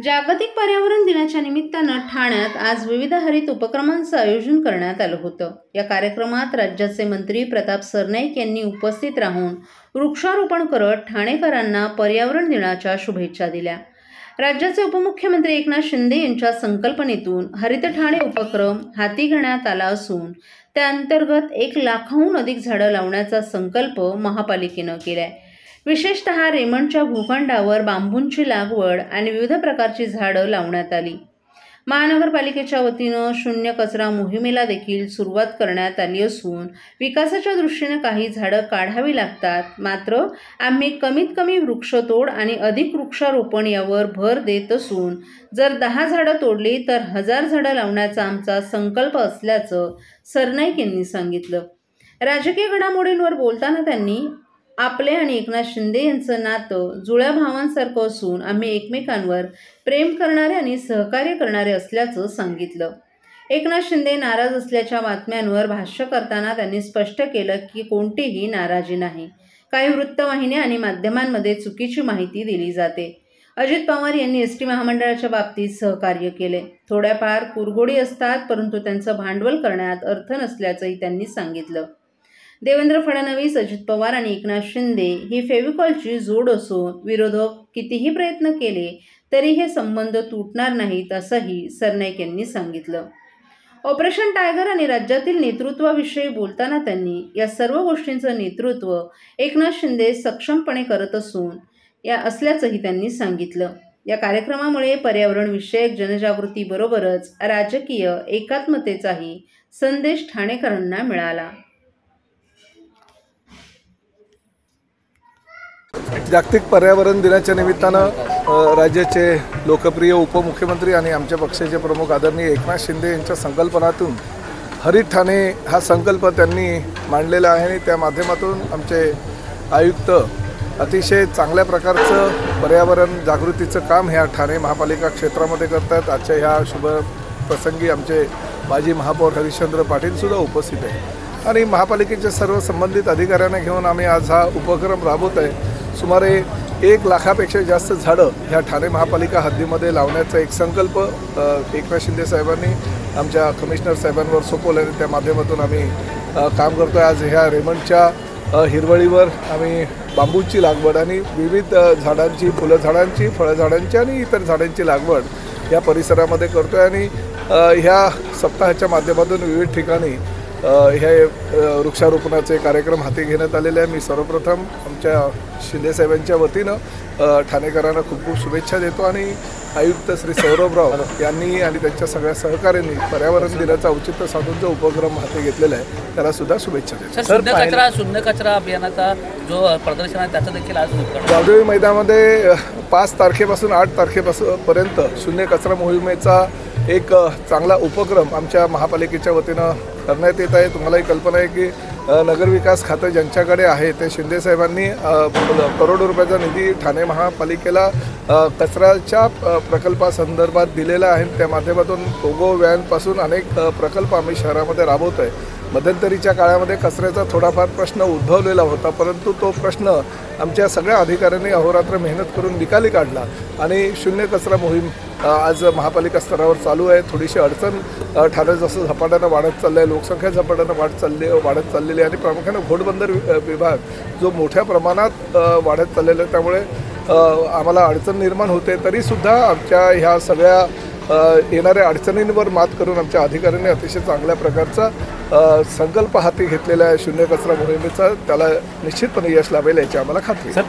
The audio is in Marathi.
जागतिक पर्यावरण दिनाच्या निमित्तानं ठाण्यात आज विविध हरित उपक्रमांचं आयोजन करण्यात आलं होतं। या कार्यक्रमात राज्याचे मंत्री प्रताप सरनाईक यांनी उपस्थित राहून वृक्षारोपण करत ठाणेकरांना पर्यावरण दिनाच्या शुभेच्छा दिल्या। राज्याचे उपमुख्यमंत्री एकनाथ शिंदे यांच्या संकल्पनेतून हरित ठाणे उपक्रम हाती घेण्यात आला असून त्या अंतर्गत 1 लाखाहून अधिक झाडं लावण्याचा संकल्प महापालिकेनं केलाय। विशेषतः रेमंडच्या भूखंडावर बांबूंची लागवड आणि विविध प्रकारची झाडं लावण्यात आली। महानगरपालिकेच्या वतीनं शून्य कचरा मोहिमेला देखील सुरुवात करण्यात आली असून विकासाच्या दृष्टीने काही झाडं काढावी लागतात, मात्र आम्ही कमीत कमी वृक्षतोड आणि अधिक वृक्षारोपण यावर भर देत असून जर 10 झाडं तोडली तर 1000 झाडं लावण्याचा आमचा संकल्प असल्याचं सरनाईक यांनी सांगितलं। राजकीय घडामोडींवर बोलताना त्यांनी आपले आणि एकनाथ शिंदे यांचं नातं जुळ्या भावांसारखं असून आम्ही एकमेकांवर प्रेम करणारे आणि सहकार्य करणारे असल्याचं सांगितलं। एकनाथ शिंदे नाराज असल्याच्या बातम्यांवर भाष्य करताना त्यांनी स्पष्ट केलं की कोणतीही नाराजी नाही। काही वृत्तवाहिन्या आणि माध्यमांमध्ये चुकीची माहिती दिली जाते। अजित पवार यांनी एसटी महामंडळाच्या बाबतीत सहकार्य केले। थोड्याफार कुरघोडी असतात, परंतु त्यांचं भांडवल करण्यात अर्थ नसल्याचंही त्यांनी सांगितलं। देवेंद्र फडणवीस, अजित पवार आणि एकनाथ शिंदे ही फेविकॉलची जोड असून विरोधक कितीही प्रयत्न केले तरी हे संबंध तुटणार नाहीत असंही सरनाईक यांनी सांगितलं। ऑपरेशन टायगर आणि राज्यातील नेतृत्वाविषयी बोलताना त्यांनी या सर्व गोष्टींचं नेतृत्व एकनाथ शिंदे सक्षमपणे करत असल्याचंही त्यांनी सांगितलं। या कार्यक्रमामुळे पर्यावरण विषयक जनजागृतीबरोबरच राजकीय एकात्मतेचाही संदेश ठाणेकरांना मिळाला। जागतिक पर्यावरण दिनाच्या निमित्तानं राज्याचे लोकप्रिय उपमुख्यमंत्री आणि आमच्या पक्षाचे प्रमुख आदरणीय एकनाथ शिंदे यांच्या संकल्पनातून हरित ठाणे हा संकल्प त्यांनी मांडलेला आहे आणि त्या माध्यमातून आमचे आयुक्त अतिशय चांगल्या प्रकारचं पर्यावरण जागृतीचं काम ह्या ठाणे महापालिका क्षेत्रामध्ये करतात। आजच्या ह्या शुभ प्रसंगी आमचे माजी महापौर हरिश्चंद्र पाटीलसुद्धा उपस्थित आहे आणि महापालिकेच्या सर्व संबंधित अधिकाऱ्यांना घेऊन आम्ही आज हा उपक्रम राबवत आहे। सुमारे 1 लाखापेक्षा जास्त झाडं ह्या ठाणे महापालिका हद्दीमध्ये लावण्याचा एक संकल्प एकनाथ शिंदे साहेबांनी आमच्या कमिशनर साहेबांवर सोपवला आणि त्या माध्यमातून आम्ही काम करतो आहे। आज ह्या रेमंडच्या हिरवळीवर आम्ही बांबूची लागवड आणि विविध झाडांची, फुलं झाडांची, फळं झाडांची आणि इतर झाडांची लागवड या परिसरामध्ये करतो आहे आणि ह्या सप्ताहाच्या माध्यमातून विविध ठिकाणी हे वृक्षारोपणाचे कार्यक्रम हाती घेण्यात आलेले आहे। मी सर्वप्रथम आमच्या शिंदे साहेबांच्या वतीनं ठाणेकरांना खूप खूप शुभेच्छा देतो आणि आयुक्त श्री सौरभराव यांनी आणि त्यांच्या सगळ्या सहकाऱ्यांनी पर्यावरण दिनाचा औचित्य साधून जो उपक्रम हाती घेतलेला आहे त्याला सुद्धा शुभेच्छा देतो। शून्य कचरा अभियानाचा जो प्रदर्शन आहे त्याचं देखील आज गावदेवी मैदानामध्ये 5 तारखेपासून 8 तारखेपर्यंत शून्य कचरा मोहिमेचा एक चांगला उपक्रम आमच्या महापालिकेच्या वतीनं करण्यात येत आहे। तुम्हालाही कल्पना आहे की नगरविकास खातं ज्यांच्याकडे आहे ते शिंदे साहेबांनी करोडो रुपयाचा निधी ठाणे महापालिकेला कचऱ्याच्या प्रकल्पासंदर्भात दिलेला आहे। त्या माध्यमातून पोगो व्हॅनपासून अनेक प्रकल्प आम्ही शहरामध्ये राबवतो आहे। मध्यंतरीच्या काळामध्ये कचऱ्याचा थोडाफार प्रश्न उद्भवलेला होता, परंतु तो प्रश्न आमच्या सगळ्या अधिकाऱ्यांनी अहोरात्र मेहनत करून निकाली काढला आणि शून्य कचरा मोहीम आज महापालिका स्तरावर चालू आहे। थोडीशी अडचण ठाणे जसं झपाट्यानं वाढत चाललं आहे, लोकसंख्या झपाट्यानं वाढत चाललेली आहे आणि प्रामुख्याने घोडबंदर विभाग जो मोठ्या प्रमाणात वाढत चाललेला आहे, त्यामुळे आम्हाला अडचण निर्माण होते। तरीसुद्धा आमच्या ह्या सगळ्या येणाऱ्या अडचणींवर मात करून आमच्या अधिकाऱ्यांनी अतिशय चांगल्या प्रकारचा संकल्प हाती घेतलेला आहे शून्य कचरा मोहिमेचा। त्याला निश्चितपणे यश लाभेल याची आम्हाला खात्री आहे।